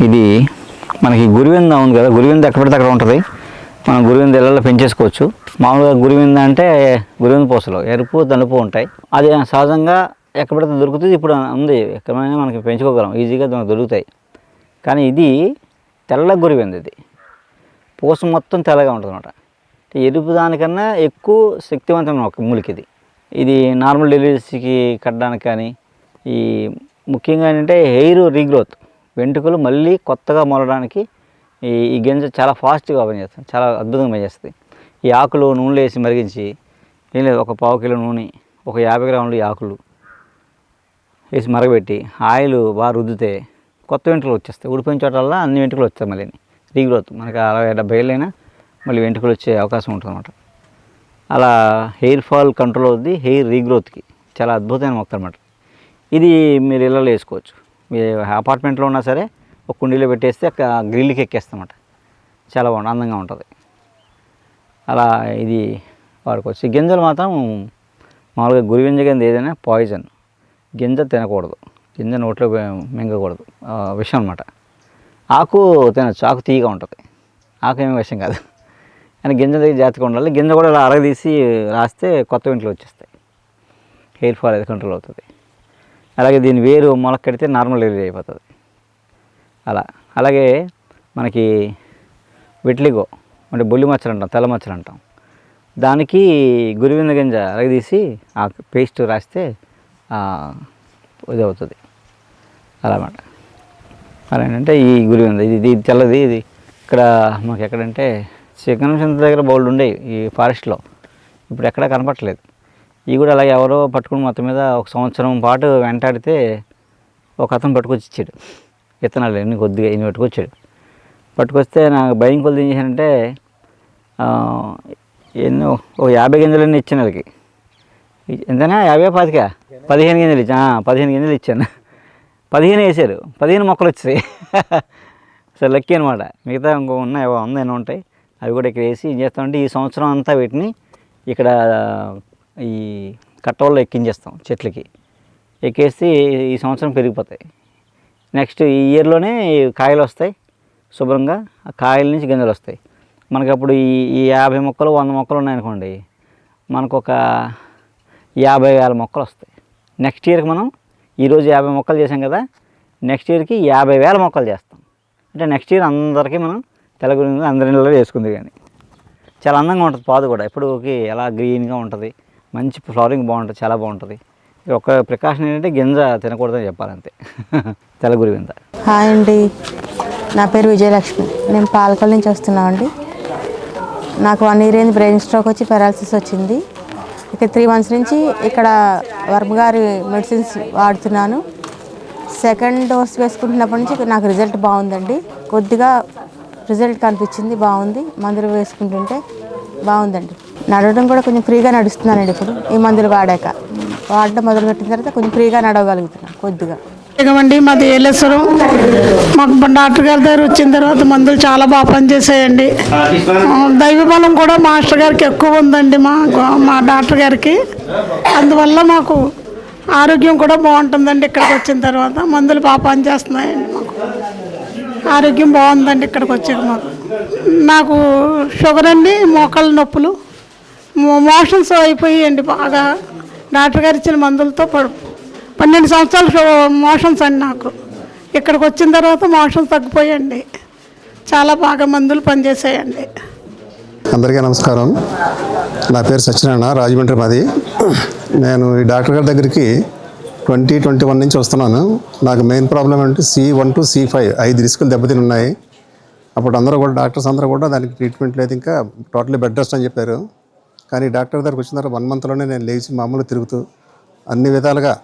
ఇది మనకి గురివింద ఉంది కదా, గురివింద ఎక్కడ పడితే అక్కడ ఉంటుంది. మనం గురివింద ఇళ్ళల్లో పెంచేసుకోవచ్చు. మామూలుగా గురివింద అంటే గురివింద పూసలు ఎరుపు తలుపు ఉంటాయి. అది సహజంగా ఎక్కడ పడితే దొరుకుతుంది. ఇప్పుడు ఉంది, ఎక్కడైనా మనకి పెంచుకోగలం, ఈజీగా దొరుకుతాయి. కానీ ఇది తెల్ల గురివింద. ఇది పూస మొత్తం తెల్లగా ఉంటుంది అన్నమాట. ఎరుపు దానికన్నా ఎక్కువ శక్తివంతమైన ఒక మూలిక ఇది. ఇది నార్మల్ డెలివరీస్కి కట్టడానికి కానీ, ఈ ముఖ్యంగా ఏంటంటే హెయిర్ రీగ్రోత్, వెంట్రుకలు మళ్ళీ కొత్తగా మొలడానికి ఈ గింజ చాలా ఫాస్ట్గా పనిచేస్తుంది, చాలా అద్భుతంగా పనిచేస్తుంది. ఈ ఆకులు నూనెలో వేసి మరిగించి, ఏం లేదు, ఒక 1/2 కిలో నూనె, ఒక 50 గ్రాములు ఈ ఆకులు వేసి మరగబెట్టి ఆయిల్ బాగా రుద్దితే కొత్త వెంట్రుకలు వచ్చేస్తాయి. ఊడిపోయిన చోటల్లా అన్ని వెంట్రుకలు వస్తాయి. మళ్ళీ రీగ్రోత్ మనకి 60-70 ఏళ్ళైనా మళ్ళీ వెంట్రుకలు వచ్చే అవకాశం ఉంటుంది అన్నమాట. అలా హెయిర్ ఫాల్ కంట్రోల్ అవుద్ది, హెయిర్ రీగ్రోత్కి చాలా అద్భుతమైన మొక్క అనమాట. ఇది మీరు ఇళ్ళలో వేసుకోవచ్చు. మీ అపార్ట్మెంట్లో ఉన్నా సరే ఒక కుండీలో పెట్టేస్తే గ్రిల్కి ఎక్కేస్తామన్నమాట. చాలా బాగుంటుంది, అందంగా ఉంటుంది. అలా ఇది వాడుకోవచ్చు. ఈ గింజలు మాత్రం మామూలుగా గురిగింజ గింజ ఏదైనా పాయిజన్. గింజ తినకూడదు, గింజ నోట్లో మింగకూడదు, విషం అనమాట. ఆకు తినచ్చు, ఆకు తీయగా ఉంటుంది, ఆకు ఏమీ విషం కాదు. కానీ గింజ దగ్గర జాగ్రత్తగా ఉండాలి. గింజ కూడా ఇలా అరగదీసి రాస్తే కొత్త వెంట్రుకలు వచ్చేస్తాయి, హెయిర్ ఫాల్ అది కంట్రోల్ అవుతుంది. అలాగే దీని వేరు మొలక కడితే నార్మల్ డెలివరీ అయిపోతుంది. అలాగే మనకి విట్లిగో అంటే బొల్లి మచ్చలు అంటాం, తెల్ల మచ్చలు అంటాం, దానికి గురివింద గింజ అరగదీసి ఆ పేస్ట్ రాస్తే ఇది అవుతుంది. అలా అన్నమాట. అలా ఏంటంటే ఈ గురివింద ఇది తెల్లది. ఇది ఇక్కడ మాకు ఎక్కడంటే చికెన్ దగ్గర బౌల్డ్ ఉండేవి ఈ ఫారెస్ట్లో, ఇప్పుడు ఎక్కడా కనపట్లేదు. ఇవి కూడా అలాగే ఎవరో పట్టుకుని మొత్తం మీద 1 సంవత్సరం పాటు వెంటాడితే ఒక అతను పట్టుకొచ్చి ఇచ్చాడు. విత్తనాలు ఎన్ని కొద్దిగా ఇన్ని పట్టుకొస్తే నాకు భయం కొద్ది ఏం చేశానంటే ఎన్నో ఒక 50 గింజలన్నీ ఇచ్చాను. వాళ్ళకి ఎంతైనా 50-25 15 గింజలు ఇచ్చాను. 15 గింజలు ఇచ్చాను. 15 వేసారు, 15 మొక్కలు వచ్చాయి. అసలు లక్కీ అనమాట. మిగతా ఇంకో ఉన్నాయి, 100 ఎన్నో ఉంటాయి. అవి కూడా ఇక్కడ వేసి ఏం చేస్తామంటే ఈ సంవత్సరం అంతా వీటిని ఇక్కడ ఈ కట్టవల్లో ఎక్కించేస్తాం, చెట్లకి ఎక్కేసి ఈ సంవత్సరం పెరిగిపోతాయి. నెక్స్ట్ ఈ ఇయర్లోనే కాయలు వస్తాయి శుభ్రంగా. ఆ కాయల నుంచి గింజలు వస్తాయి. మనకు అప్పుడు ఈ 50 మొక్కలు 100 మొక్కలు ఉన్నాయనుకోండి, మనకు ఒక 50,000 మొక్కలు వస్తాయి. నెక్స్ట్ ఇయర్కి మనం ఈరోజు 50 మొక్కలు చేసాం కదా, నెక్స్ట్ ఇయర్కి 50,000 మొక్కలు చేస్తాం. అంటే నెక్స్ట్ ఇయర్ అందరికీ మనం తెలగురి అందరి నెలలో వేసుకుంది. కానీ చాలా అందంగా ఉంటుంది. పాదు కూడా ఎప్పుడుకి ఎలా గ్రీన్గా ఉంటుంది, మంచి ఫ్లవరింగ్ బాగుంటుంది, చాలా బాగుంటుంది. ఒక ప్రికాషన్ ఏంటంటే గింజ తినకూడదని చెప్పాలంతే. తెల్లగురివింద. హాయ్ అండి, నా పేరు విజయలక్ష్మి. నేను పాలకొల్లు నుంచి వస్తున్నామండి. నాకు 1 ఇయర్ అయింది బ్రెయిన్ స్ట్రోక్ వచ్చి పెరాలసిస్ వచ్చింది. ఇక్కడ 3 మంత్స్ నుంచి ఇక్కడ వర్మ గారి మెడిసిన్స్ వాడుతున్నాను. సెకండ్ డోస్ వేసుకుంటున్నప్పటి నుంచి నాకు రిజల్ట్ బాగుందండి. కొద్దిగా రిజల్ట్ కనిపించింది, బాగుంది. మందులు వేసుకుంటుంటే బాగుందండి. నడవడం కూడా కొంచెం ఫ్రీగా నడుస్తున్నానండి. ఇప్పుడు ఈ మందులు వాడడం మొదలుపెట్టిన తర్వాత కొంచెం ఫ్రీగా నడవగలుగుతున్నాను కొద్దిగా. ఇకమండి మాది ఏలేశ్వరం. మాకు డాక్టర్ గారి దగ్గర వచ్చిన తర్వాత మందులు చాలా బాగా పనిచేసాయండి. దైవ బలం కూడా మాస్టర్ గారికి ఎక్కువ ఉందండి, మా డాక్టర్ గారికి. అందువల్ల మాకు ఆరోగ్యం కూడా బాగుంటుందండి. ఇక్కడికి వచ్చిన తర్వాత మందులు బాగా పనిచేస్తున్నాయండి. మాకు ఆరోగ్యం బాగుందండి ఇక్కడికి వచ్చాక. నాకు షుగర్ అండి, మోకాళ్ళ నొప్పులు, మోషన్స్ అయిపోయాయండి బాగా. డాక్టర్ గారు ఇచ్చిన మందులతో 12 సంవత్సరాలు మోషన్స్ అండి నాకు. ఇక్కడికి వచ్చిన తర్వాత మోషన్స్ తగ్గిపోయాయండి. చాలా బాగా మందులు పనిచేసాయండి. అందరికీ నమస్కారం. నా పేరు సత్యనారాయణ, రాజమండ్రి మాది. నేను ఈ డాక్టర్ గారి దగ్గరికి 2021 నుంచి వస్తున్నాను. నాకు మెయిన్ ప్రాబ్లం అంటే C1 to C5 5 రిస్కులు దెబ్బతిని ఉన్నాయి. అప్పుడు అందరూ కూడా డాక్టర్స్ అందరూ కూడా దానికి ట్రీట్మెంట్ లేదు, ఇంకా టోటలీ బెడ్ రెస్ట్ అని చెప్పారు. కానీ డాక్టర్ దగ్గరికి వచ్చిన తర్వాత 1 మంత్లోనే నేను లేచి మామూలుగా తిరుగుతూ అన్ని విధాలుగా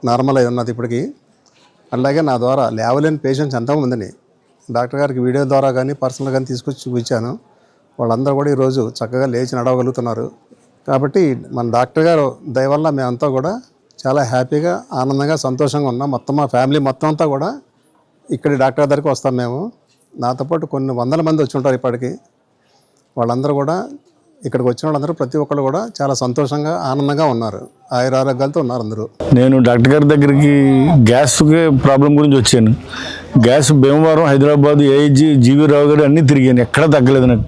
నార్మల్ అయి ఉన్నది ఇప్పటికీ. అలాగే నా ద్వారా లేవలేని పేషెంట్స్ ఎంతోమందిని డాక్టర్ గారికి వీడియో ద్వారా కానీ పర్సనల్ కానీ తీసుకొచ్చి చూపించాను. వాళ్ళందరూ కూడా ఈరోజు చక్కగా లేచి నడవగలుగుతున్నారు. కాబట్టి మన డాక్టర్ గారు దయ వల్ల మేమంతా కూడా చాలా హ్యాపీగా, ఆనందంగా, సంతోషంగా ఉన్నాం. మొత్తం మా ఫ్యామిలీ మొత్తం అంతా కూడా ఇక్కడి డాక్టర్ దగ్గరికి వస్తాం మేము. నాతో పాటు కొన్ని 100 మంది వచ్చి ఉంటారు ఇప్పటికీ. వాళ్ళందరూ కూడా ఇక్కడికి వచ్చిన వాళ్ళందరూ ప్రతి ఒక్కళ్ళు కూడా చాలా సంతోషంగా ఆనందంగా ఉన్నారు, ఆయురారోగ్యాలతో ఉన్నారు అందరూ. నేను డాక్టర్ గారి దగ్గరికి గ్యాస్ ప్రాబ్లం గురించి వచ్చాను. గ్యాస్ భీమవరం, హైదరాబాద్, ఏఐజీ, జీవీ రావు గారు అన్నీ తిరిగాను, ఎక్కడా తగ్గలేదు నాకు.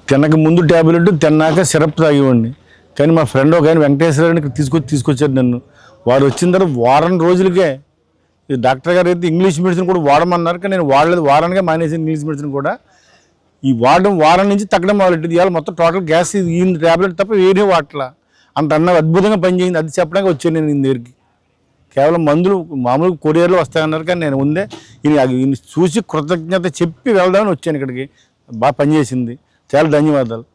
తినక ముందు ట్యాబ్లెట్, తిన్నాక సిరప్ తాగేవాడిని. కానీ మా ఫ్రెండ్ ఒక ఆయన వెంకటేశ్వర గారిని తీసుకొచ్చారు నన్ను. వారు వచ్చిన తర్వాత వారం రోజులకే ఈ డాక్టర్ గారు అయితే ఇంగ్లీష్ మెడిసిన్ కూడా వాడమన్నారు, కానీ నేను వాడలేదు. వారానికే మానేసి ఇంగ్లీష్ మెడిసిన్ కూడా ఈ వారం నుంచి తగ్గడం మొదలెట్టింది. ఇవాళ మొత్తం టోటల్ గ్యాస్ ఈ ట్యాబ్లెట్ తప్ప వేరే వాటలా అంత అద్భుతంగా పనిచేయింది. అది చెప్పడానికి వచ్చాను నేను ఈయన దగ్గరికి. కేవలం మందులు మామూలు కొరియర్లో వస్తాయన్నారు, కానీ నేను ముందే ఈయన చూసి కృతజ్ఞత చెప్పి వెళ్దామని వచ్చాను ఇక్కడికి. బాగా పనిచేసింది. చాలా ధన్యవాదాలు.